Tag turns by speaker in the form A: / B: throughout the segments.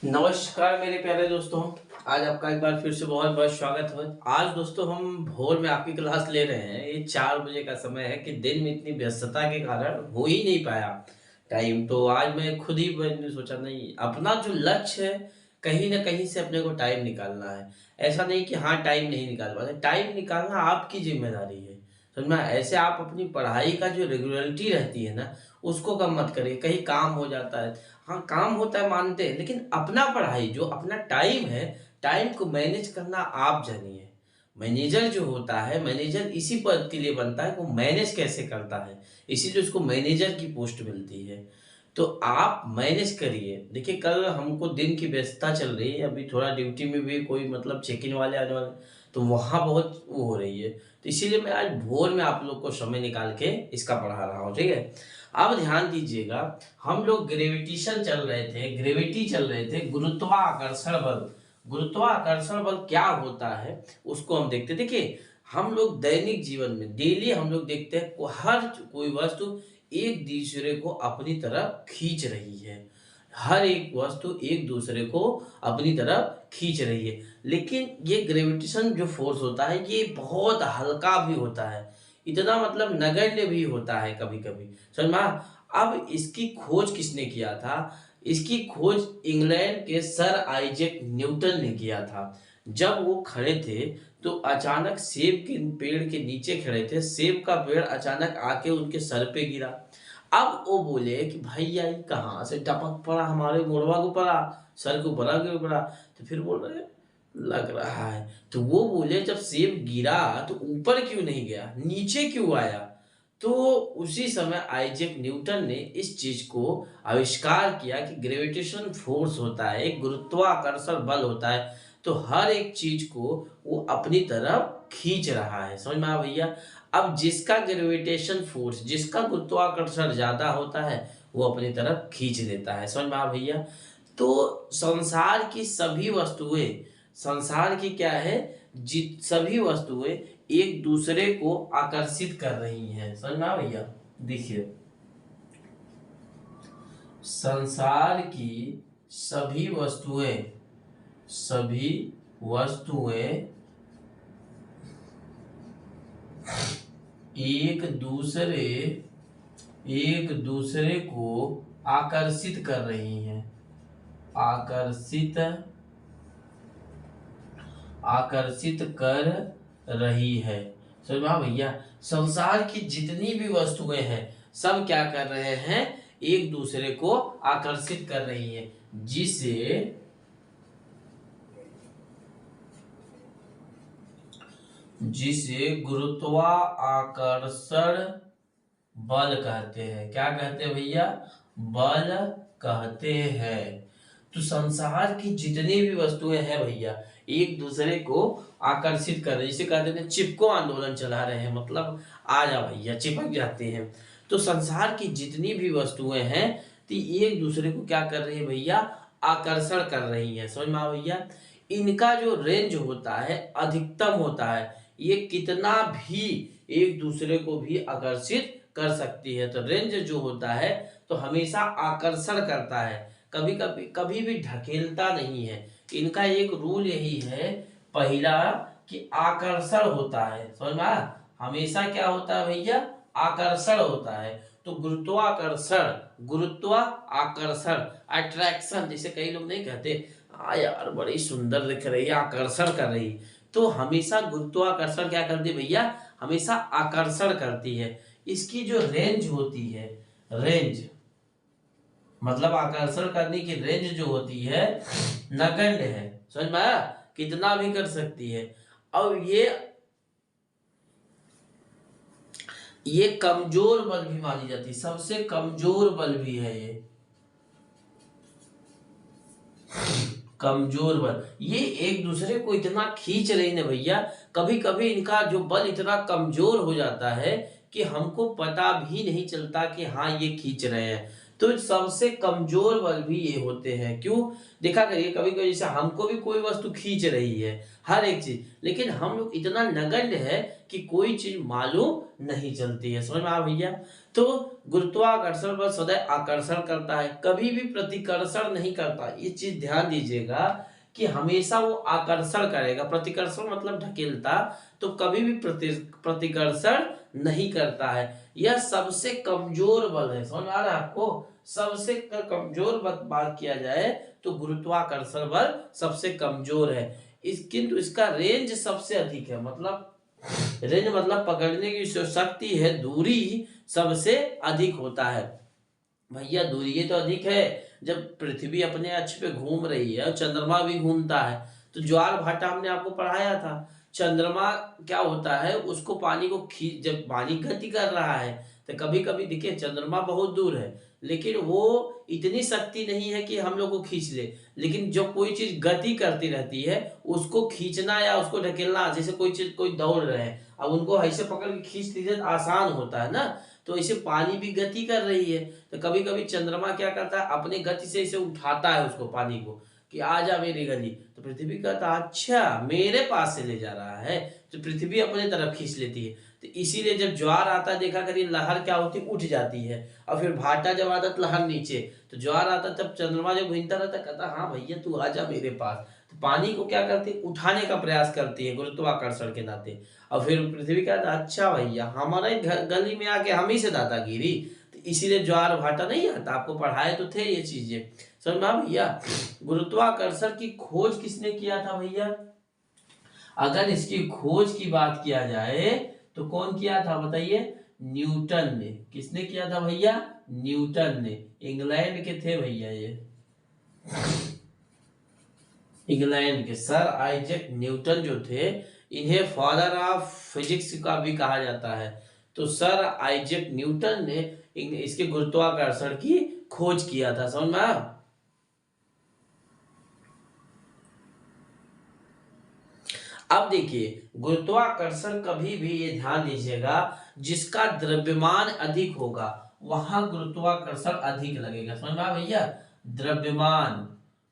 A: नमस्कार मेरे प्यारे दोस्तों। आज आपका एक बार फिर से बहुत बहुत स्वागत है। आज दोस्तों हम भोर में आपकी क्लास ले रहे हैं। ये 4 बजे का समय है कि दिन में इतनी व्यस्तता के कारण हो ही नहीं पाया टाइम। तो आज मैं खुद ही मैंने सोचा नहीं, अपना जो लक्ष्य है कहीं ना कहीं से अपने को टाइम निकालना है। ऐसा नहीं कि हाँ टाइम नहीं निकाल पाते, टाइम निकालना आपकी जिम्मेदारी है। समझना, ऐसे आप अपनी पढ़ाई का जो रेगुलरिटी रहती है ना, उसको कम मत करिए। कहीं काम हो जाता है, हाँ काम होता है मानते हैं, लेकिन अपना पढ़ाई जो अपना टाइम है, टाइम को मैनेज करना आप जानिए। मैनेजर जो होता है, मैनेजर इसी पद के लिए बनता है, वो मैनेज कैसे करता है, इसीलिए उसको मैनेजर की पोस्ट मिलती है। तो आप मैनेज करिए। देखिए कल हमको दिन की व्यस्तता चल रही है, अभी थोड़ा ड्यूटी में भी कोई मतलब चेक इन वाले आने वाले, तो वहाँ बहुत वो हो रही है। तो इसीलिए मैं आज भोर में आप लोग को समय निकाल के इसका पढ़ा रहा हूँ, ठीक है। अब ध्यान दीजिएगा, हम लोग ग्रेविटेशन चल रहे थे, ग्रेविटी चल रहे थे, गुरुत्वाकर्षण बल। गुरुत्वाकर्षण बल क्या होता है उसको हम देखते। देखिए हम लोग दैनिक जीवन में डेली हम लोग देखते हैं हर कोई वस्तु एक दूसरे को अपनी तरफ खींच रही है। हर एक वस्तु एक दूसरे को अपनी तरफ खींच रही है, लेकिन ये ग्रेविटेशन जो फोर्स होता है ये बहुत हल्का भी होता है, इतना मतलब नगण्य भी होता है कभी कभी। समझ में अब इसकी खोज किसने किया था? इसकी खोज इंग्लैंड के सर आइजैक न्यूटन ने किया था। जब वो खड़े थे तो अचानक सेब के पेड़ के नीचे खड़े थे, सेब का पेड़ अचानक आके उनके सर पे गिरा। अब वो बोले कि भैया ये कहाँ से टपक पड़ा, हमारे मुड़वा को पड़ा, सर को बड़ा क्यों पड़ा? तो फिर बोल रहे लग रहा है। तो वो बोले जब सेब गिरा तो ऊपर क्यों नहीं गया, नीचे क्यों आया? तो उसी समय आइजैक न्यूटन ने इस चीज को आविष्कार किया कि ग्रेविटेशन फोर्स होता है, एक गुरुत्वाकर्षण बल होता है, तो हर एक चीज को वो अपनी तरफ खींच रहा है। समझ में आया भैया? अब जिसका ग्रेविटेशन फोर्स, जिसका गुरुत्वाकर्षण ज्यादा होता है, वो अपनी तरफ खींच लेता है। समझ में आया भैया? तो संसार की सभी वस्तुएं, संसार की क्या है, सभी वस्तुएं एक दूसरे को आकर्षित कर रही हैं। समझ में आया भैया? देखिए संसार की सभी वस्तुएं, सभी वस्तुएं एक दूसरे को आकर्षित कर रही हैं, आकर्षित कर रही है। समझ में आया भैया? संसार की जितनी भी वस्तुएं हैं सब क्या कर रहे हैं, एक दूसरे को आकर्षित कर रही हैं, जिसे गुरुत्वाकर्षण बल कहते हैं। क्या कहते हैं भैया? बल कहते हैं। तो संसार की जितनी भी वस्तुएं हैं भैया एक दूसरे को आकर्षित कर रहे हैं, जिसे कहते हैं चिपको आंदोलन चला रहे हैं, मतलब आ जा भैया चिपक जाते हैं। तो संसार की जितनी भी वस्तुएं हैं तो एक दूसरे को क्या कर रही है भैया, आकर्षण कर रही है। समझ में आ भैया? इनका जो रेंज होता है अधिकतम होता है, ये कितना भी एक दूसरे को भी आकर्षित कर सकती है। तो रेंज जो होता है तो हमेशा आकर्षण करता है, कभी कभी कभी भी ढकेलता नहीं है। इनका एक रूल यही है, पहला कि आकर्षण होता है। समझ में आया? हमेशा क्या होता है भैया, आकर्षण होता है। तो गुरुत्वाकर्षण, गुरुत्व आकर्षण, अट्रैक्शन, जैसे कई लोग नहीं कहते हाँ यार बड़ी सुंदर दिख रही है, आकर्षण कर रही, तो हमेशा गुरुत्वाकर्षण क्या करती है भैया, हमेशा आकर्षण करती है। इसकी जो रेंज होती है, रेंज मतलब आकर्षण करने की रेंज जो होती है नगण्य है। समझ में आया? कितना भी कर सकती है। अब ये कमजोर बल भी मानी जाती है, सबसे कमजोर बल भी है ये, कमजोर बल। ये एक दूसरे को इतना खींच रही है भैया, कभी कभी इनका जो बल इतना कमजोर हो जाता है कि हमको पता भी नहीं चलता कि हाँ ये खींच रहे हैं। तो सबसे कमजोर बल भी ये होते हैं। क्यों? देखा करिए कभी कभी जैसे हमको भी कोई वस्तु खींच रही है, हर एक चीज, लेकिन हम लोग इतना नगण्य है कि कोई चीज मालूम नहीं चलती है। समझ में आ भैया? तो गुरुत्वाकर्षण बल सदैव आकर्षण करता है, कभी भी प्रतिकर्षण नहीं करता। ये चीज ध्यान दीजिएगा कि हमेशा वो आकर्षण करेगा। प्रतिकर्षण मतलब ढकेलता, तो कभी भी प्रतिकर्षण नहीं करता है। यह सबसे कमजोर बल है। समझ आ रहा है आपको? सबसे कमजोर बात किया जाए तो गुरुत्वाकर्षण बल सबसे कमजोर है। किंतु इसका रेंज सबसे अधिक है। मतलब रेंज मतलब पकड़ने की जो शक्ति है, दूरी सबसे अधिक होता है। भैया दूरी ये तो अधिक है, जब पृथ्वी अपने अक्ष पे घूम रही है और चंद्रमा भी घूमता है, तो ज्वार भाटा हमने आपको पढ़ाया था। चंद्रमा क्या होता है, उसको पानी को खींच, जब पानी गति कर रहा है तो कभी कभी देखिए चंद्रमा बहुत दूर है, लेकिन वो इतनी शक्ति नहीं है कि हम लोग को खींच ले। लेकिन जब कोई चीज गति करती रहती है, उसको खींचना या उसको ढकेलना, जैसे कोई चीज कोई दौड़ रहे हैं, अब उनको ऐसे पकड़ के खींच लीजिए तो आसान होता है ना। तो ऐसे पानी भी गति कर रही है, तो कभी कभी चंद्रमा क्या करता है, अपने गति से इसे उठाता है उसको, पानी को, कि आ जा मेरी गली। तो पृथ्वी कहता अच्छा मेरे पास से ले जा रहा है, तो पृथ्वी अपने तरफ खींच लेती है। तो इसीलिए जब ज्वार आता देखा करिए, लहर क्या होती, उठ जाती है। और फिर भाटा जब आता तो लहर नीचे, तो ज्वार आता तब चंद्रमा जब घूमता रहता, कहता हाँ भैया तू आ जा मेरे पास। तो पानी को क्या करती, उठाने का प्रयास करती है गुरुत्वाकर्षण के नाते। और फिर पृथ्वी कहता अच्छा भैया हमारे गली में आके हम ही से दादागिरी। तो इसीलिए ज्वार भाटा नहीं आता, आपको पढ़ाए तो थे ये चीजें। समझा भैया? गुरुत्वाकर्षण की खोज किसने किया था भैया? अगर इसकी खोज की बात किया जाए तो कौन किया था बताइए? न्यूटन ने। किसने किया था भैया? न्यूटन ने। इंग्लैंड के थे भैया ये, इंग्लैंड के सर आइजैक न्यूटन जो थे, इन्हें फादर ऑफ फिजिक्स का भी कहा जाता है। तो सर आइजैक न्यूटन ने इसके गुरुत्वाकर्षण की खोज किया था। समझ में? अब देखिए गुरुत्वाकर्षण कभी भी, ये ध्यान दीजिएगा, जिसका द्रव्यमान अधिक होगा वहां गुरुत्वाकर्षण अधिक लगेगा। समझ में भैया? द्रव्यमान,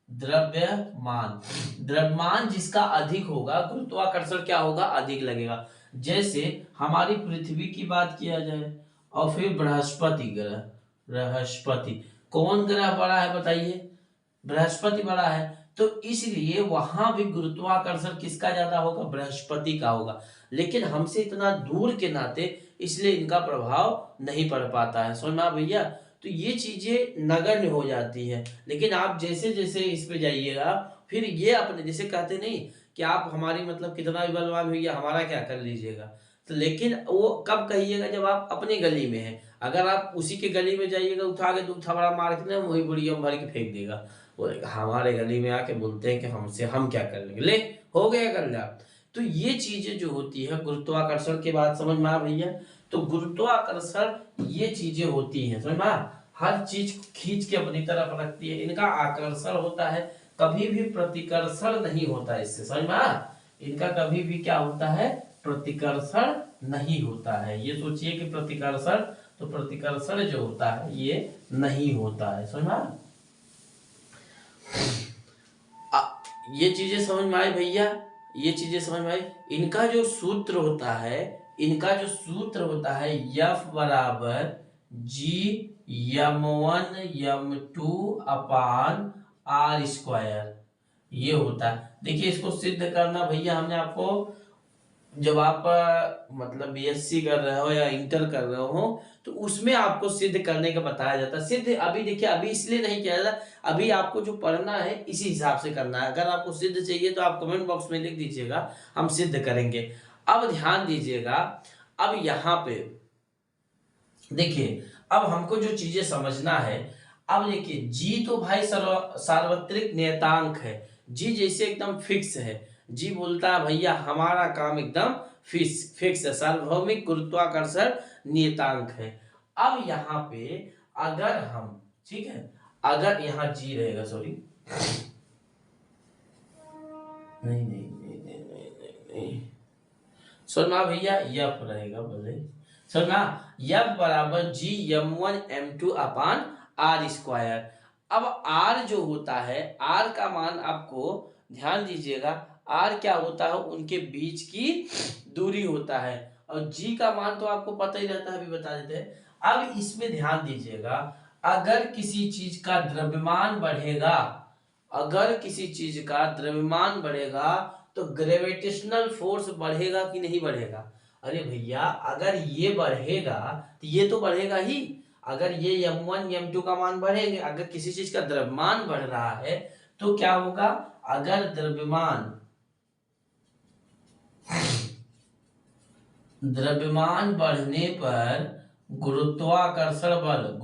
A: द्रव्यमान, द्रव्यमान जिसका अधिक होगा गुरुत्वाकर्षण क्या होगा, अधिक लगेगा। जैसे हमारी पृथ्वी की बात किया जाए और फिर बृहस्पति ग्रह, बृहस्पति कौन ग्रह बड़ा है बताइए? बृहस्पति बड़ा है, तो इसलिए वहां भी गुरुत्वाकर्षण किसका ज्यादा होगा? बृहस्पति का होगा। लेकिन हमसे इतना दूर के नाते इसलिए इनका प्रभाव नहीं पड़ पाता है। समझ में आ भैया? तो ये चीजें नगण्य हो जाती है। लेकिन आप जैसे जैसे इस पे जाइएगा, फिर ये अपने जैसे कहते नहीं कि आप हमारी मतलब कितना भी बलवान हुई हमारा क्या कर लीजिएगा, तो लेकिन वो कब कहिएगा? जब आप अपने गली में हैं। अगर आप उसी के गली में जाइएगा, उठा के दो थबड़ा मार के ना वही बुढ़िया भर के फेंक देगा, बोलेगा हमारे गली में आके बोलते हैं कि हमसे हम क्या कर लेंगे, ले हो गया कल्याण। तो ये चीजें जो होती है गुरुत्वाकर्षण के बाद, समझ में आ भैया? तो गुरुत्वाकर्षण ये चीजें होती हैं, समझ में? हर चीज खींच के अपनी तरफ रखती है, इनका आकर्षण होता है, कभी भी प्रतिकर्षण नहीं होता इससे। समझ में? इनका कभी भी क्या होता है? प्रतिकर्षण नहीं होता है। ये सोचिए कि प्रतिकर्षण, तो प्रतिकर्षण जो होता है ये नहीं होता है। समझ में? ये चीजें समझ में आई भैया? ये चीजें समझ में आई? इनका जो सूत्र होता है, इनका जो सूत्र होता है F बराबर G m1 m2 अपान r स्क्वायर, ये होता है। देखिए इसको सिद्ध करना भैया, हमने आपको जब आप मतलब बीएससी कर रहे हो या इंटर कर रहे हो तो उसमें आपको सिद्ध करने का बताया जाता है। सिद्ध अभी देखिए अभी इसलिए नहीं किया जाता, अभी आपको जो पढ़ना है इसी हिसाब से करना है। अगर आपको सिद्ध चाहिए तो आप कमेंट बॉक्स में लिख दीजिएगा, हम सिद्ध करेंगे। अब ध्यान दीजिएगा, अब यहाँ पे देखिए अब हमको जो चीजें समझना है, अब देखिए जी तो भाई सार्वत्रिक नियतांक है, जी जैसे एकदम फिक्स है। जी बोलता है भैया हमारा काम एकदम फिक्स है, सार्वभौमिक गुरुत्वाकर्षण नियतांक है। अब यहाँ पे अगर हम, ठीक है, अगर यहाँ जी रहेगा, सॉरी नहीं नहीं नहीं नहीं नहीं नहीं सुनना भैया, यफ रहेगा बोले, सुनना यफ बराबर G m1 m2 upon r square. अब आर जो होता है, आर का मान आपको ध्यान दीजिएगा, आर क्या होता है, उनके बीच की दूरी होता है। और जी का मान तो आपको पता ही रहता है, अभी बता देते हैं। अब इसमें ध्यान दीजिएगा, अगर किसी चीज का द्रव्यमान बढ़ेगा, अगर किसी चीज का द्रव्यमान बढ़ेगा तो ग्रेविटेशनल फोर्स बढ़ेगा कि नहीं बढ़ेगा? अरे भैया, अगर ये बढ़ेगा तो ये तो बढ़ेगा ही। अगर ये m1 m2 का मान बढ़ेंगे, अगर किसी चीज का द्रव्यमान बढ़ रहा है तो क्या होगा? अगर द्रव्यमान बढ़ने पर गुरुत्वाकर्षण बल,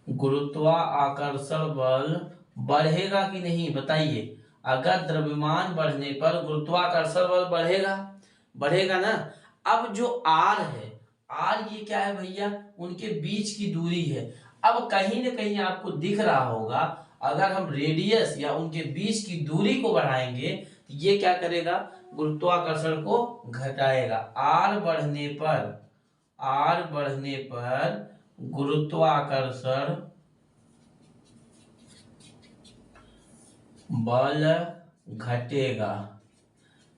A: गुरुत्वाकर्षण बल बढ़ेगा कि नहीं बताइए? अगर द्रव्यमान बढ़ने पर गुरुत्वाकर्षण बल बढ़ेगा, बढ़ेगा ना। अब जो आर है, आर ये क्या है भैया? उनके बीच की दूरी है। अब कहीं ना कहीं आपको दिख रहा होगा, अगर हम रेडियस या उनके बीच की दूरी को बढ़ाएंगे तो ये क्या करेगा? गुरुत्वाकर्षण को घटाएगा। आर बढ़ने पर गुरुत्वाकर्षण बल घटेगा।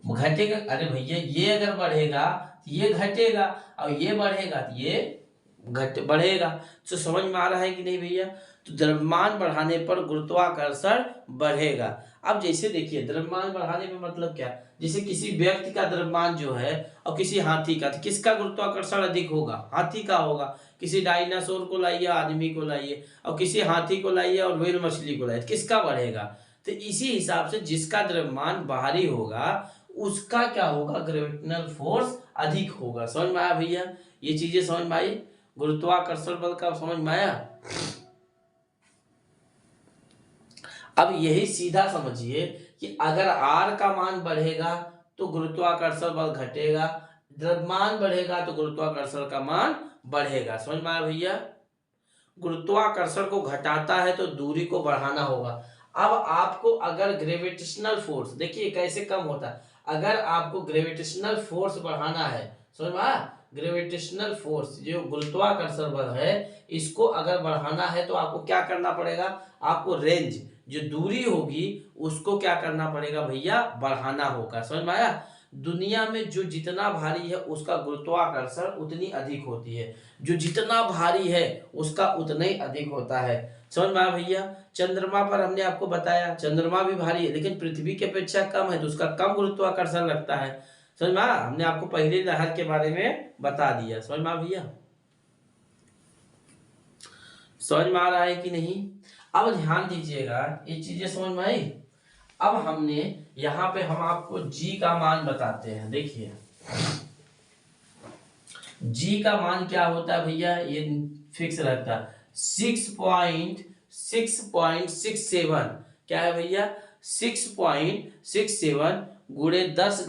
A: घटेगा, अरे भैया ये अगर बढ़ेगा तो ये घटेगा, और ये बढ़ेगा तो ये बढ़ेगा। तो समझ में आ रहा है कि नहीं भैया? तो द्रव्यमान बढ़ाने पर गुरुत्वाकर्षण बढ़ेगा। अब जैसे देखिए, द्रव्यमान बढ़ाने में मतलब क्या? जैसे किसी व्यक्ति का द्रव्यमान जो है और किसी हाथी का, तो किसका गुरुत्वाकर्षण अधिक होगा? हाथी का होगा। किसी डायनासोर को लाइए, आदमी को लाइए, और किसी हाथी को लाइए और व्हेल मछली को लाइए, किसका बढ़ेगा? तो इसी हिसाब से जिसका द्रव्यमान बाहरी होगा उसका क्या होगा? ग्रेविटेशनल फोर्स अधिक होगा। समझ में आया भैया? ये चीजें समझ में आई? गुरुत्वाकर्षण बल का समझ में आया? अब यही सीधा समझिए कि अगर आर का मान बढ़ेगा तो गुरुत्वाकर्षण बल घटेगा, द्रव्यमान बढ़ेगा तो गुरुत्वाकर्षण का मान बढ़ेगा। समझ में आया भैया? गुरुत्वाकर्षण को घटाता है तो दूरी को बढ़ाना होगा। अब आपको अगर ग्रेविटेशनल फोर्स, देखिए कैसे कम होता है, अगर आपको ग्रेविटेशनल फोर्स बढ़ाना है, समझ में आया? ग्रेविटेशनल फोर्स जो गुरुत्वाकर्षण बल है, इसको अगर बढ़ाना है तो आपको क्या करना पड़ेगा? आपको रेंज, जो दूरी होगी उसको क्या करना पड़ेगा भैया? बढ़ाना होगा। समझ में आया? दुनिया में जो जितना भारी है उसका गुरुत्वाकर्षण उतनी अधिक होती है, जो जितना भारी है उसका उतना ही अधिक होता है। समझ में आया भैया? चंद्रमा पर हमने आपको बताया चंद्रमा भी भारी है, लेकिन पृथ्वी की अपेक्षा कम है तो उसका कम गुरुत्वाकर्षण लगता है। समझ में आया? हमने आपको पहले लहर के बारे में बता दिया। समझ में आया भैया? समझ में आ रहा है कि नहीं? अब ध्यान दीजिएगा, ये चीजें समझ में आई? अब हमने यहाँ पे हम आपको जी का मान बताते हैं। देखिए जी का मान क्या होता है भैया? ये फिक्स रहता है 6.67। क्या है भैया? 6.67 गुणे 10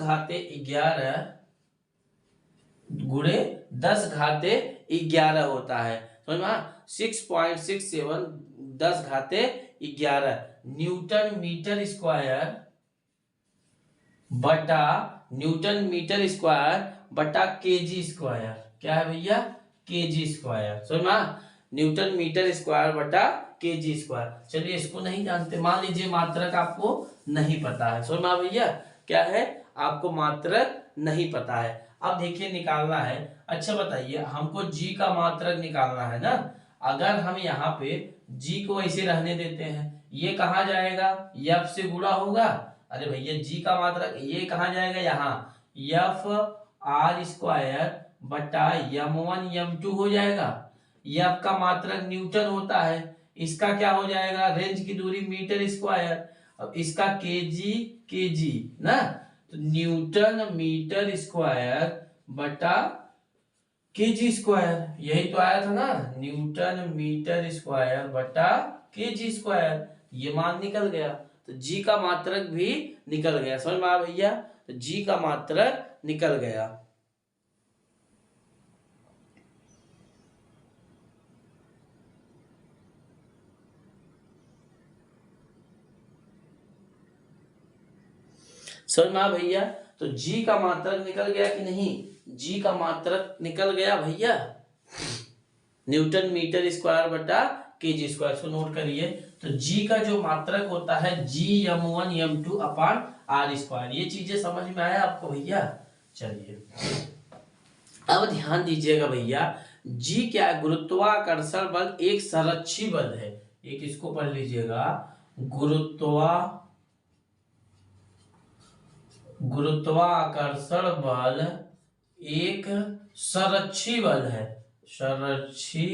A: घाते 11 होता है। समझ में? 6.67 10 घाते 11 न्यूटन मीटर स्क्वायर बटा केजी स्क्वायर। क्या है भैया? KG square. समझ में? न्यूटन मीटर स्क्वायर बटा केजी स्क्वायर। चलिए इसको नहीं जानते, मान लीजिए मात्रक आपको नहीं पता है। समझ में भैया? क्या है? आपको मात्रक नहीं पता है। अब देखिए निकालना है। अच्छा बताइए, हमको जी का मात्रक निकालना है ना। अगर हम यहाँ पे जी को ऐसे रहने देते हैं, ये कहाँ जाएगा? एफ से गुणा होगा। अरे भैया जी का मात्रक ये कहाँ जाएगा? यहाँ एफ आर स्क्वायर बटा m1 m2 हो जाएगा। एफ का मात्रक न्यूटन होता है, इसका क्या हो जाएगा? रेंज की दूरी मीटर स्क्वायर। अब इसका केजी ना, तो न्यूटन मीटर स्क्वायर बटा केजी स्क्वायर, यही तो आया था ना, न्यूटन मीटर स्क्वायर बटा केजी स्क्वायर। ये मान निकल गया, तो जी का मात्रक भी निकल गया। समझ में आया भैया? तो जी का मात्रक निकल गया। समझ में आया भैया? तो जी का मात्रक निकल गया कि नहीं? जी का मात्रक निकल गया भैया। न्यूटन मीटर स्क्वायर बटा केजी स्क्वायर। इसको नोट करिए। तो जी का जो मात्रक होता है Gm1 m2 upon r square. ये चीजें समझ में आया आपको भैया? चलिए अब ध्यान दीजिएगा भैया, जी क्या है? गुरुत्वाकर्षण बल एक संरक्षी बल है। एक इसको पढ़ लीजिएगा, गुरुत्वाकर्षण बल एक संरक्षी बल है। संरक्षी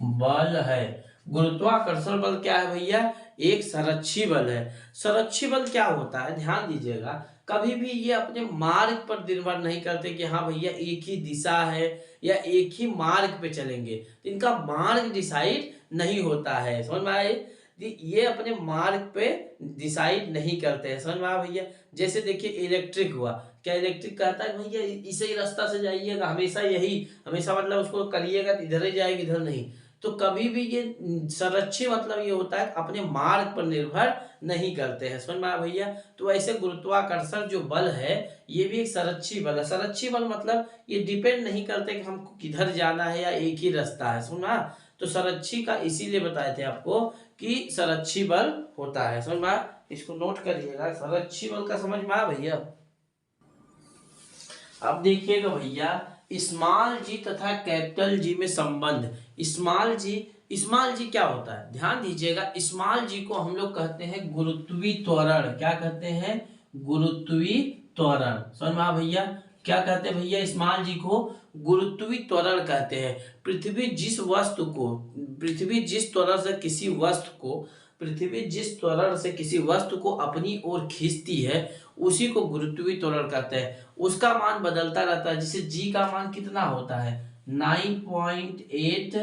A: बल है। गुरुत्वाकर्षण बल क्या है भैया? एक संरक्षी बल है। संरक्षी बल क्या होता है? ध्यान दीजिएगा, कभी भी ये अपने मार्ग पर निर्भर नहीं करते कि हाँ भैया एक ही दिशा है या एक ही मार्ग पे चलेंगे। तो इनका मार्ग डिसाइड नहीं होता है। समझ में आए? ये अपने मार्ग पे डिसाइड नहीं करते हैं। समझ में आया भैया? जैसे देखिए इलेक्ट्रिक हुआ, क्या इलेक्ट्रिक कहता है भैया इसी रास्ता से जाइएगा, हमेशा यही, हमेशा मतलब उसको करिएगा तो इधर ही जाएगा, इधर नहीं। तो कभी भी ये संरक्षी मतलब ये होता है अपने मार्ग पर निर्भर नहीं करते हैं। समझ में आया भैया? तो ऐसे गुरुत्वाकर्षण जो बल है ये भी एक संरक्षी बल है। संरक्षी बल मतलब ये डिपेंड नहीं करते कि हमको किधर जाना है या एक ही रास्ता है। सुना? तो संरक्षी का इसीलिए बताए थे आपको कि संरक्षी बल होता है। समझ में आया? इसको नोट करिएगा, संरक्षी बल का समझ में आया भैया? अब देखिएगा भैया, स्मॉल जी तथा कैपिटल जी में संबंध। स्मॉल जी क्या होता है? ध्यान दीजिएगा, स्मॉल जी को हम लोग कहते हैं गुरुत्वीय त्वरण। क्या कहते हैं? गुरुत्वीय त्वरण। समझ में आया भैया? क्या कहते हैं भैया? स्मॉल जी को गुरुत्वीय त्वरण कहते हैं। पृथ्वी जिस त्वरण से किसी वस्तु को अपनी ओर खींचती है उसी को गुरुत्वीय त्वरण कहते हैं। उसका मान बदलता रहता है। जैसे जी का मान कितना होता है? 9.8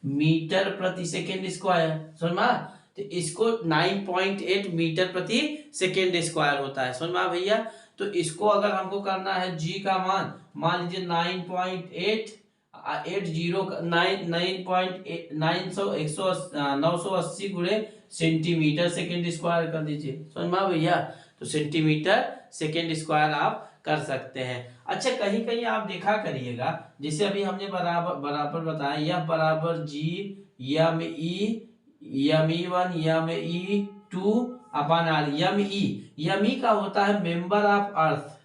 A: मीटर प्रति सेकेंड स्क्वायर। समझ में? तो इसको 9.8 मीटर प्रति सेकेंड स्क्वायर होता है। समझ में भैया? तो इसको अगर हमको करना है जी का मान लीजिए 980 गुणे सेंटीमीटर सेकेंड स्क्वायर कर दीजिए। समझ में भैया? तो सेंटीमीटर सेकेंड स्क्वायर आप कर सकते हैं। अच्छा, कहीं कहीं आप देखा करिएगा, जैसे अभी हमने बराबर बताया, यह बराबर G M E one M E two upon R. M E का होता है member of earth.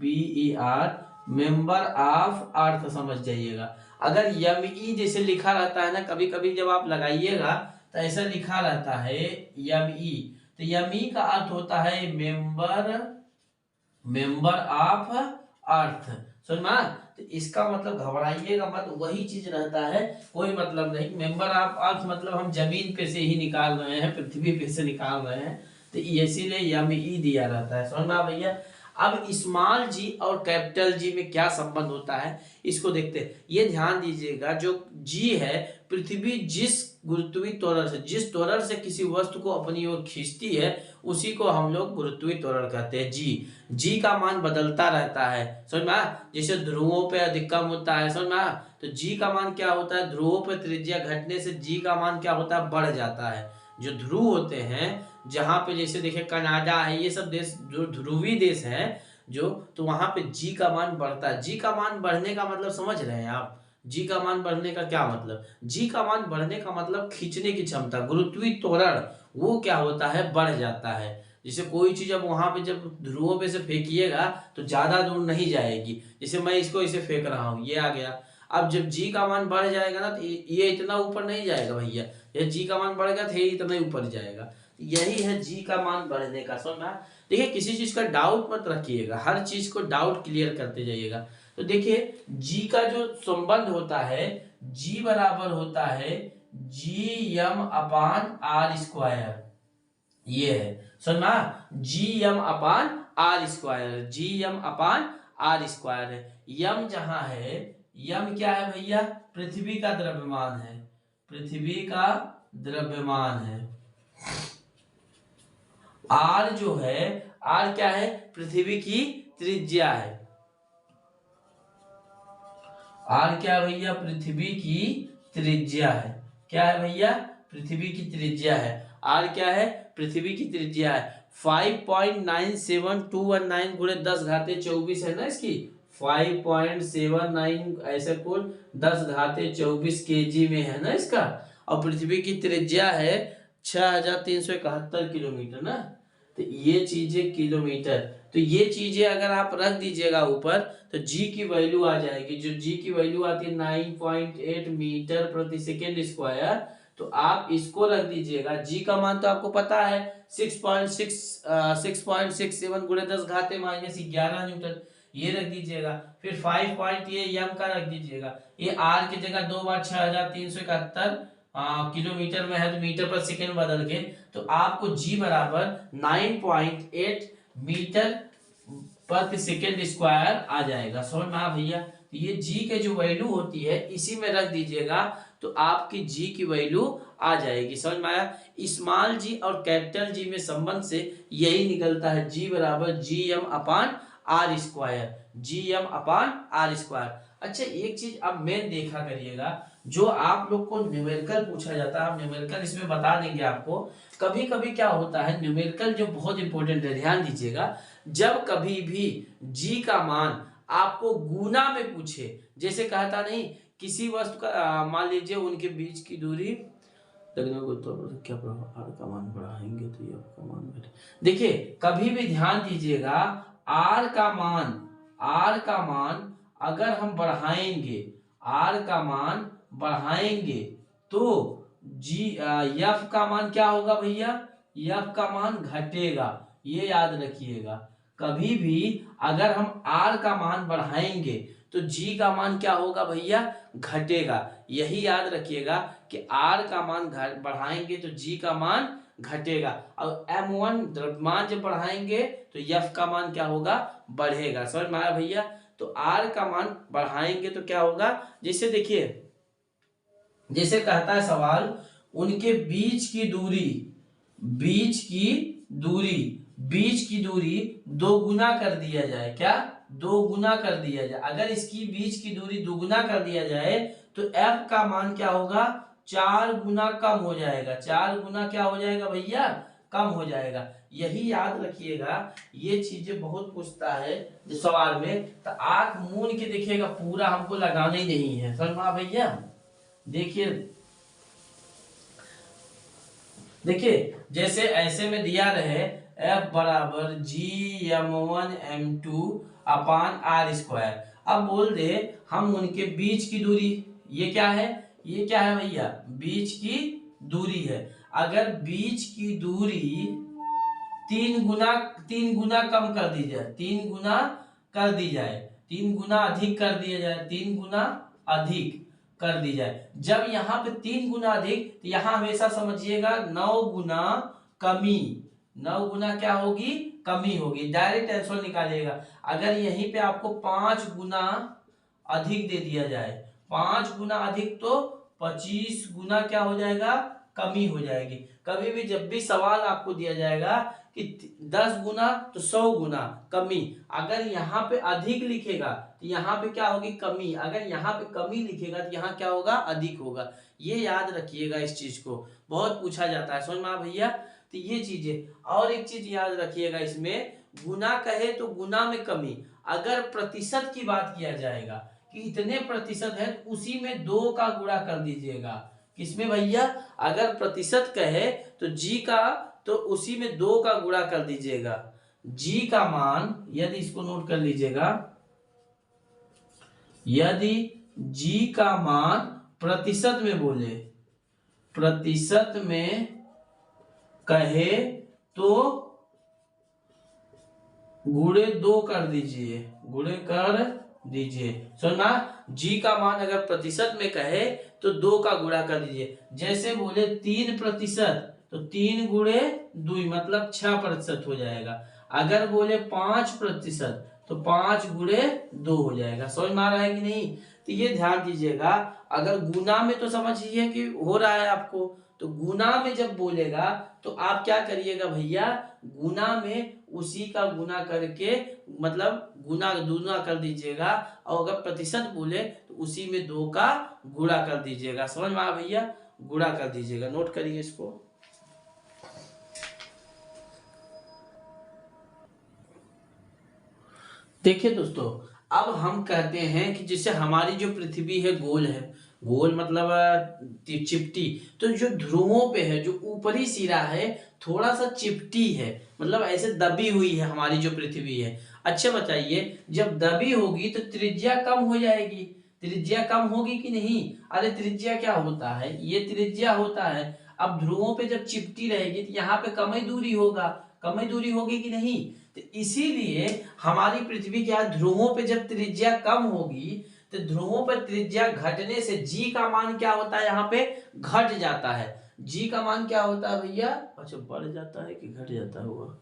A: MEMBER member of earth समझ जाइएगा। अगर यम ई जैसे लिखा रहता है ना, कभी कभी जब आप लगाइएगा तो ऐसा लिखा रहता है यम ई, तो यम ई का अर्थ होता है मेंबर ऑफ अर्थ। समझ में? तो इसका मतलब घबराइएगा मत, वही चीज रहता है, कोई मतलब नहीं। मेंबर ऑफ अर्थ मतलब हम जमीन पे से ही निकाल रहे हैं, पृथ्वी पे से निकाल रहे हैं, तो इसीलिए यम ई दिया रहता है। समझ में आ भैया? अब स्मॉल जी और कैपिटल जी में क्या संबंध होता है इसको देखते हैं। ये ध्यान दीजिएगा, जो जी है, पृथ्वी जिस गुरुत्वीय त्वरण से, जिस त्वरण से किसी वस्तु को अपनी ओर खींचती है उसी को हम लोग गुरुत्वीय त्वरण कहते हैं। जी का मान बदलता रहता है। समझ में? जैसे ध्रुवों पे अधिक कम होता है। समझ में? तो जी का मान क्या होता है? ध्रुवों पे त्रिज्या घटने से जी का मान क्या होता है? बढ़ जाता है। जो ध्रुव होते हैं, जहां पे जैसे देखिए कनाडा है, ये सब देश जो ध्रुवीय देश हैं जो, तो वहां पे जी का मान बढ़ता है। जी का मान बढ़ने का मतलब समझ रहे हैं आप? जी का मान बढ़ने का क्या मतलब? जी का मान बढ़ने का मतलब खींचने की क्षमता, गुरुत्वीय त्वरण, वो क्या होता है? बढ़ जाता है। जैसे कोई चीज अब वहां पे जब ध्रुवों पे से फेंकिएगा तो ज्यादा दूर नहीं जाएगी। जैसे मैं इसको इसे फेंक रहा हूँ, ये आ गया। अब जब जी का मान बढ़ जाएगा ना तो ये इतना ऊपर नहीं जाएगा भैया। ये जी का मान बढ़ेगा तो ये इतना ऊपर जाएगा। यही है जी का मान बढ़ने का। समझ में? देखिए, किसी चीज का डाउट मत रखिएगा, हर चीज को डाउट क्लियर करते जाइएगा। तो देखिए, जी का जो संबंध होता है, जी बराबर होता है GM अपान आर स्क्वायर। ये है, सुनना, GM upon r square. GM upon r square है। यम जहां है, यम क्या है भैया? पृथ्वी का द्रव्यमान है। पृथ्वी का द्रव्यमान है। आर जो है, आर क्या है? पृथ्वी की त्रिज्या है। आर क्या है भैया? पृथ्वी की त्रिज्या है। क्या है भैया? पृथ्वी की त्रिज्या है। आर क्या है? पृथ्वी की त्रिज्या है। 5.97219 गुणे 10 घाते 24 है ना इसकी। 5.79 ऐसे कुल 10⁻24 kg में है ना इसका। और पृथ्वी की त्रिज्या है 6371 किलोमीटर ना। तो ये चीजें किलोमीटर, तो ये चीजें अगर आप रख दीजिएगा ऊपर तो जी की वैल्यू आ जाएगी। जो जी की वैल्यू आती है 9.8 मीटर प्रति सेकेंड स्क्वायर। तो आप इसको रख दीजिएगा, जी का मान तो आपको पता है 6.67 गुणे 10⁻−11 न्यूटन, ये रख दीजिएगा। फिर 5 पॉइंट ये एम का रख दीजिएगा। ये आर की जगह 2 बार 6371 किलोमीटर में है तो मीटर पर सेकेंड बदल के, तो आपको जी बराबर 9.8 मीटर प्रति सेकेंड स्क्वायर आ जाएगा। समझ में आ भैया। तो ये जी के जो वैल्यू होती है इसी में रख दीजिएगा तो आपकी जी की वैल्यू आ जाएगी। समझ में आया। स्मॉल जी और कैपिटल जी में संबंध से यही निकलता है, जी बराबर G M upon r square, G M upon r square. अच्छा एक चीज अब मेन देखा करिएगा, जो आप लोग को न्यूमेरिकल पूछा जाता है, आप न्यूमेरिकल इसमें बता देंगे आपको। कभी कभी क्या होता है, न्यूमेरिकल जो बहुत इंपॉर्टेंट है, ध्यान दीजिएगा। जब कभी भी जी का मान आपको गुना में पूछे, जैसे कहता नहीं किसी वस्तु का मान लीजिए उनके बीच की दूरी लगने को, तो क्या प्रभाव, आर का मान बढ़ाएंगे तो ये का मान घटे। देखिए कभी भी ध्यान दीजिएगा, आर का मान अगर हम बढ़ाएंगे, आर का मान बढ़ाएंगे तो जी एफ का मान क्या होगा भैया, एफ का मान घटेगा। ये याद रखिएगा, कभी भी अगर हम आर का मान बढ़ाएंगे तो जी का मान क्या होगा भैया, घटेगा। यही याद रखिएगा कि आर का मान बढ़ाएंगे तो जी का मान घटेगा, और m1 द्रव्यमान जब बढ़ाएंगे तो एफ का मान क्या होगा, बढ़ेगा। समझ में आया भैया। तो आर का मान बढ़ाएंगे तो क्या होगा, जैसे देखिए, जैसे कहता है सवाल, उनके बीच की दूरी, बीच की दूरी, बीच की दूरी 2 गुना कर दिया जाए, क्या 2 गुना कर दिया जाए। अगर इसकी बीच की दूरी 2 गुना कर दिया जाए तो एफ का मान क्या होगा, 4 गुना कम हो जाएगा। 4 गुना क्या हो जाएगा भैया, कम हो जाएगा। यही याद रखिएगा, ये चीजें बहुत पूछता है जो सवाल में। तो आंख मूंद के देखिएगा, पूरा हमको लगाना ही नहीं है। समझ में भैया। देखिए देखिए जैसे ऐसे में दिया रहे F बराबर G m1 m2 upon r square. अब बोल दे हम उनके बीच की दूरी, ये क्या है, ये क्या है भैया, बीच की दूरी है। अगर बीच की दूरी 3 गुना कम कर दी जाए, 3 गुना कर दी जाए, 3 गुना अधिक कर दिया जाए, 3 गुना अधिक कर दी जाए। जब यहाँ पे 3 गुना अधिक, तो यहाँ हमेशा समझिएगा 9 गुना कमी, 9 गुना क्या होगी, कमी होगी। डायरेक्ट आंसर निकालिएगा। अगर यहीं पे आपको 5 गुना अधिक दे दिया जाए, 5 गुना अधिक तो 25 गुना क्या हो जाएगा, कमी हो जाएगी। कभी भी जब भी सवाल आपको दिया जाएगा कि 10 गुना तो 100 गुना कमी, अगर यहाँ पे अधिक लिखेगा तो यहाँ पे क्या होगी, कमी। अगर यहाँ पे कमी लिखेगा तो यहाँ क्या होगा, अधिक होगा। ये याद रखिएगा, इस चीज को बहुत पूछा जाता है। समझ में भैया। तो ये चीजें, और एक चीज याद रखिएगा, इसमें गुना कहे तो गुना में कमी। अगर प्रतिशत की बात किया जाएगा कि इतने प्रतिशत है, उसी में 2 का गुणा कर दीजिएगा। किसमें भैया, अगर प्रतिशत कहे तो जी का, तो उसी में 2 का गुणा कर दीजिएगा। जी का मान, यदि इसको नोट कर लीजिएगा, यदि जी का मान प्रतिशत में बोले, प्रतिशत में कहे तो गुणे 2 कर दीजिए, गुणे कर दीजिए। सुनना, जी का मान अगर प्रतिशत में कहे तो 2 का गुणा कर दीजिए। जैसे बोले 3% तो 3 गुणे 2 मतलब 6% हो जाएगा। अगर बोले 5% तो 5 गुणे 2 हो जाएगा। समझ में आ रहा है कि नहीं। तो ये ध्यान दीजिएगा, अगर गुना में तो समझिए कि हो रहा है आपको, तो गुना में जब बोलेगा तो आप क्या करिएगा भैया, गुना में उसी का गुना करके, मतलब गुना दूना कर दीजिएगा। और अगर प्रतिशत बोले तो उसी में 2 का गुणा कर दीजिएगा। समझ में आया भैया, गुणा कर दीजिएगा। नोट करिए इसको। देखिए दोस्तों, अब हम कहते हैं कि जैसे हमारी जो पृथ्वी है गोल है, गोल मतलब चिपटी, तो जो ध्रुवों पे है जो ऊपरी सिरा है थोड़ा सा चिपटी है, मतलब ऐसे दबी हुई है हमारी जो पृथ्वी है। अच्छा बताइए, जब दबी होगी तो त्रिज्या कम हो जाएगी, त्रिज्या कम होगी कि नहीं? अरे त्रिज्या क्या होता है, ये त्रिज्या होता है। अब ध्रुवों पे जब चिपटी रहेगी तो यहाँ पे कम ही दूरी होगा, कम ही दूरी होगी कि नहीं? तो इसीलिए हमारी पृथ्वी क्या, ध्रुवों पे जब त्रिज्या कम होगी तो ध्रुवों पर त्रिज्या घटने से जी का मान क्या होता है, यहाँ पे घट जाता है। जी का मान क्या होता है भैया? अच्छा, बढ़ जाता है कि घट जाता होगा?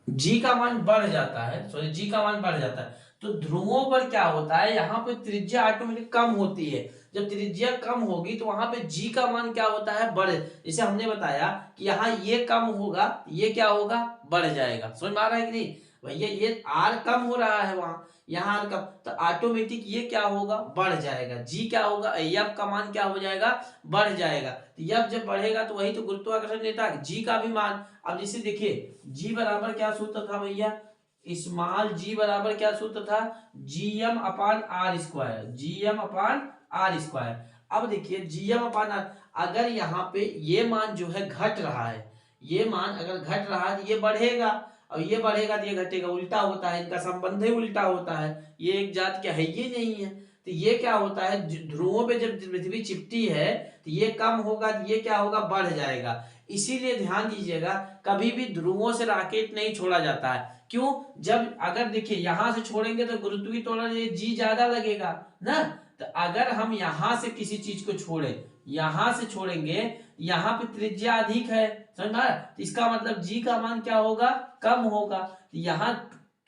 A: जी का मान बढ़ जाता है, सॉरी जी का मान बढ़ जाता है। तो ध्रुवों पर क्या होता है, यहाँ पे त्रिज्या ऑटोमेटिक कम होती है। जब त्रिज्या कम होगी तो वहां पे जी का मान क्या होता है, बढ़, जैसे हमने बताया कि यहाँ ये कम होगा, ये क्या होगा, बढ़ जाएगा। समझ में आ रहा है कि नहीं भैया? ये आर कम हो रहा है वहां, यहाँ आर कम, तो ऑटोमेटिक ये क्या होगा, बढ़ जाएगा। जी क्या होगा, एफ का मान क्या हो जाएगा, बढ़ जाएगा। तो एफ जब बढ़ेगा तो वही तो गुरुत्वाकर्षण देता है, जी का भी मान। अब जैसे देखिए जी बराबर क्या सूत्र था भैया, स्मॉल जी बराबर क्या सूत्र था, GM upon r square, GM upon r square. अब देखिए जीएम अपान आर, अगर यहाँ पे ये मान जो है घट रहा है, ये मान अगर घट रहा है तो ये बढ़ेगा, और ये बढ़ेगा तो ये घटेगा, उल्टा होता है, इनका संबंध ही उल्टा होता है। ये एक जात क्या है, ये नहीं है। तो ये क्या होता है, ध्रुवों पे जब पृथ्वी चिपटी है तो ये कम होगा तो ये क्या होगा, बढ़ जाएगा। इसीलिए ध्यान दीजिएगा, कभी भी ध्रुवों से रॉकेट नहीं छोड़ा जाता है। क्यों? जब अगर देखिए यहां से छोड़ेंगे तो गुरुत्वीय त्वरण ये जी ज्यादा लगेगा ना, तो अगर हम यहां से किसी चीज को छोड़े, यहां से छोड़ेंगे, यहाँ पे त्रिज्या अधिक है, समझ में? तो इसका मतलब जी का मान क्या होगा, कम होगा। तो यहाँ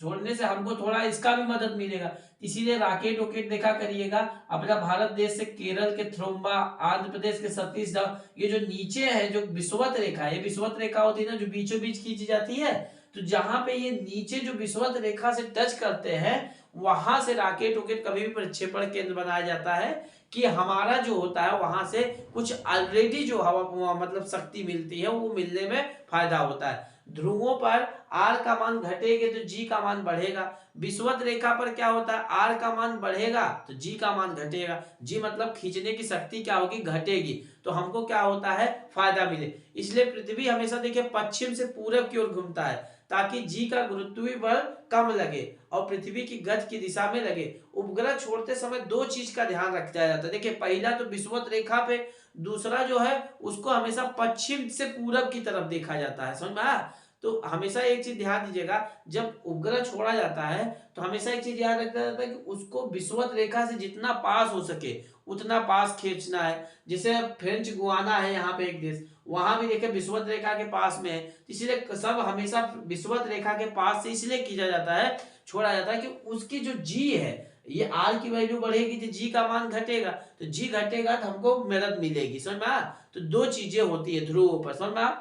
A: छोड़ने से हमको थोड़ा इसका भी मदद मिलेगा। इसीलिए रॉकेट वॉकेट देखा करिएगा, अपना भारत देश से केरल के थ्रोम्बा, आंध्र प्रदेश के सतीश धावन, ये जो नीचे है जो विषुवत रेखा है, ये विषुवत रेखा होती है ना जो बीचों बीच खींची जाती है, तो जहां पे ये नीचे जो विषुवत रेखा से टच करते हैं वहां से रॉकेट वॉकेट कभी भी प्रक्षेपण केंद्र बनाया जाता है, कि हमारा जो होता है वहां से कुछ ऑलरेडी जो हवा मतलब शक्ति मिलती है वो मिलने में फायदा होता है। ध्रुवों पर आर का मान घटेगा तो जी का मान बढ़ेगा, विषुवत रेखा पर क्या होता है, आर का मान बढ़ेगा तो जी का मान घटेगा। जी मतलब खींचने की शक्ति क्या होगी, घटेगी, तो हमको क्या होता है, फायदा मिले। इसलिए पृथ्वी हमेशा देखिए पश्चिम से पूरब की ओर घूमता है, ताकि जी का गुरुत्वीय बल कम लगे और पृथ्वी की गति की दिशा में लगे। उपग्रह छोड़ते समय दो चीज का ध्यान रखा जाता है। देखिए पहला तो विषुवत रेखा पे, दूसरा जो है उसको हमेशा पश्चिम से पूरब की तरफ देखा जाता है। समझ में आया? तो हमेशा एक चीज ध्यान दीजिएगा, जब उपग्रह छोड़ा जाता है तो हमेशा एक चीज याद रखा जाता है कि उसको विषुवत रेखा से जितना पास हो सके उतना पास खींचना है। जैसे फ्रेंच गुआना है यहाँ पे एक देश, वहां भी देखिए विषुवत रेखा के पास में है, इसलिए सब हमेशा विषुवत रेखा के पास से इसलिए खींचा जाता है, छोड़ा जाता है कि उसकी जो जी है, ये आर की वैल्यू बढ़ेगी तो जी का मान घटेगा, तो जी घटेगा तो हमको मदद मिलेगी। समझ में आया? तो दो चीजें होती है ध्रुवों पर, समझ में आया?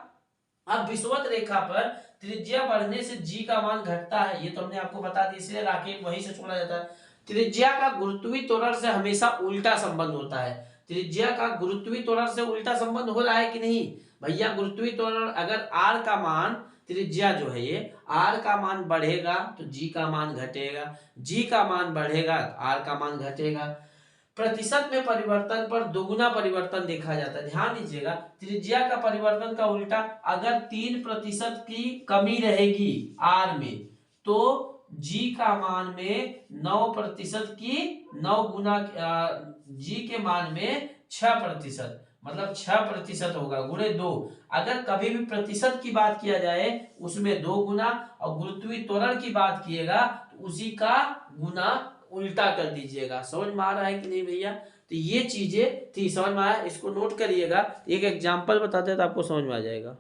A: अब विषुवत रेखा पर त्रिज्या बढ़ने से जी का मान घटता है, ये तो हमने आपको बता दिया, इसलिए रॉकेट वहीं से छोड़ा जाता है। त्रिज्या का गुरुत्वीय त्वरण से हमेशा उल्टा संबंध होता है। त्रिज्या का गुरुत्वीय त्वरण से उल्टा संबंध हो रहा है कि नहीं भैया? गुरुत्वीय त्वरण अगर आर का मान, त्रिज्या जो है ये आर का मान बढ़ेगा तो जी का मान घटेगा, जी का मान बढ़ेगा तो आर का मान घटेगा। प्रतिशत में परिवर्तन पर दोगुना परिवर्तन देखा जाता है। ध्यान दीजिएगा, त्रिज्या का परिवर्तन का उल्टा, अगर 3% की कमी रहेगी आर में तो जी का मान में 9% की 9 गुना, जी के मान में 6%, मतलब 6% होगा गुणे 2। अगर कभी भी प्रतिशत की बात किया जाए उसमें 2 गुना, और गुरुत्वीय त्वरण की बात किएगा तो उसी का गुना उल्टा कर दीजिएगा। समझ में आ रहा है कि नहीं भैया? तो ये चीजें थी, समझ में आया? इसको नोट करिएगा, एक एग्जांपल बताते हैं तो आपको समझ में आ जाएगा।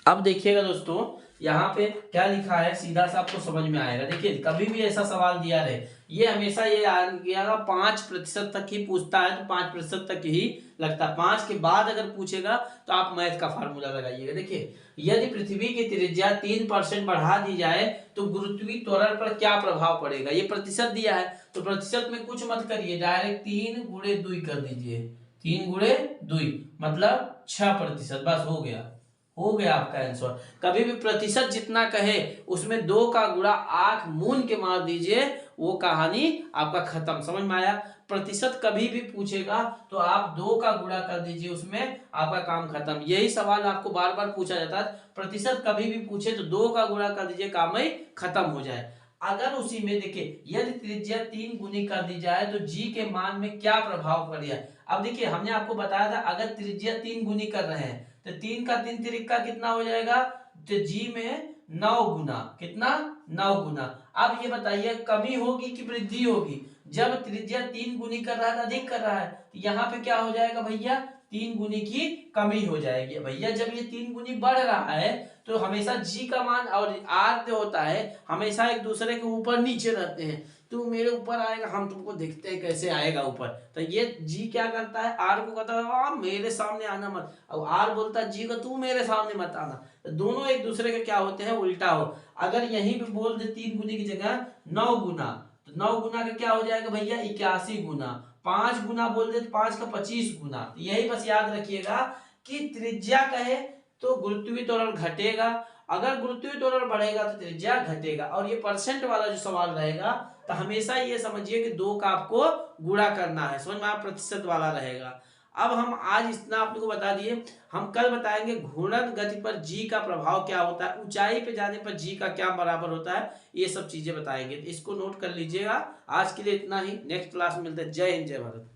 A: अब देखिएगा दोस्तों, यहाँ पे क्या लिखा है सीधा सा आपको समझ में आएगा। देखिए कभी भी ऐसा सवाल दिया रहे, ये हमेशा ये याद किया 5% तक ही पूछता है, तो 5% तक ही लगता है। 5 के बाद अगर पूछेगा तो आप मैथ का फार्मूला लगाइएगा। देखिए यदि पृथ्वी की त्रिज्या 3% बढ़ा दी जाए तो गुरुत्वीय त्वरण पर क्या प्रभाव पड़ेगा, ये प्रतिशत दिया है, तो प्रतिशत में कुछ मत करिए, डायरेक्ट 3 गुणे 2 कर दीजिए, 3 गुणे 2 मतलब 6%, बस हो गया। हो गया आपका आंसर। कभी भी प्रतिशत जितना कहे उसमें 2 का गुणा 8 मून के मार दीजिए, वो कहानी आपका खत्म। समझ में आया? प्रतिशत कभी भी पूछेगा तो आप 2 का गुणा कर दीजिए, उसमें आपका काम खत्म। यही सवाल आपको बार बार पूछा जाता है, प्रतिशत कभी भी पूछे तो 2 का गुणा कर दीजिए, काम ही खत्म हो जाए। अगर उसी में देखिए यदि त्रिज्या 3 गुनी कर दी जाए तो जी के मान में क्या प्रभाव पड़ेगा। अब देखिए हमने आपको बताया था अगर त्रिज्या 3 गुनी कर रहे हैं तो 3 का 3 तिरिक्का कितना हो जाएगा, तो जी में 9 गुना, कितना 9 गुना। अब ये बताइए कमी होगी कि वृद्धि होगी? जब त्रिज्या 3 गुनी कर रहा है, अधिक कर रहा है, तो यहाँ पे क्या हो जाएगा भैया, 3 गुनी की कमी हो जाएगी। भैया जब ये 3 गुनी बढ़ रहा है तो हमेशा जी का मान और आर जो होता है हमेशा एक दूसरे के ऊपर नीचे रहते हैं। तू मेरे ऊपर आएगा, हम तुमको देखते हैं कैसे आएगा ऊपर। तो ये जी क्या करता है, आर को कहता है मेरे सामने आना मत, और आर बोलता है जी को तू मेरे सामने मत आना। तो दोनों एक दूसरे के क्या होते हैं, उल्टा हो। अगर यहीं पे बोल दे 3 गुनी की जगह 9 गुना, तो 9 गुना का क्या हो जाएगा भैया, 81 गुना। 5 गुना बोल दे तो 5 का 25 गुना। तो यही बस याद रखिएगा कि त्रिज्या कहे तो गुरुत्वीय त्वरण घटेगा, अगर गुरुत्वीय त्वरण बढ़ेगा तो त्रिज्या घटेगा। और ये परसेंट वाला जो सवाल रहेगा तो हमेशा ये समझिए कि 2 का आपको गुणा करना है, समझ में? आप प्रतिशत वाला रहेगा। अब हम आज इतना आपको बता दिए, हम कल बताएंगे घूर्णन गति पर जी का प्रभाव क्या होता है, ऊंचाई पे जाने पर जी का क्या बराबर होता है, ये सब चीजें बताएंगे। तो इसको नोट कर लीजिएगा। आज के लिए इतना ही, नेक्स्ट क्लास में मिलते हैं। जय हिंद, जय भारत।